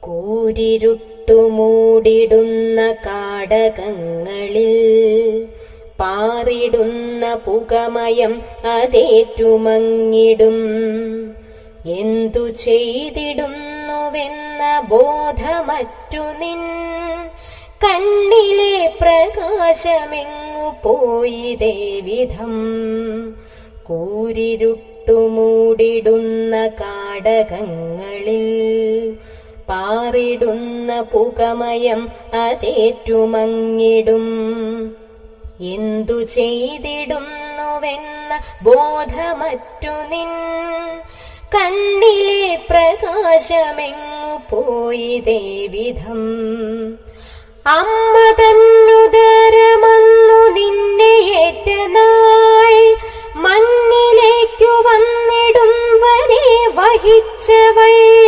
കൂരിരുട്ടുമൂടിടുന്ന കാടകങ്ങളിൽ പാറിടുന്ന പുകമയം അതേറ്റുമങ്ങിടും. എന്തു ചെയ്തിടുന്നുവെന്ന ബോധമറ്റു നിൻ കണ്ണിലെ പ്രകാശമെങ്ങു പോയിതേ വിധം. കൂരിരുട്ടുമൂടിടുന്ന കാടകങ്ങളിൽ പാറിടുന്ന പുകമയം അതേറ്റുമങ്ങിടും. എന്തു ചെയ്തിടുന്നുവെന്ന ബോധമറ്റു നിൻ കണ്ണിലെ പ്രകാശമെങ്ങു പോയിതേ വിധം. അമ്മ തന്നുദരമന്നു നിന്നെ ഏറ്റ നാൾ മണ്ണിലേക്കു വന്നിടും വരെ വഹിച്ചവൾ.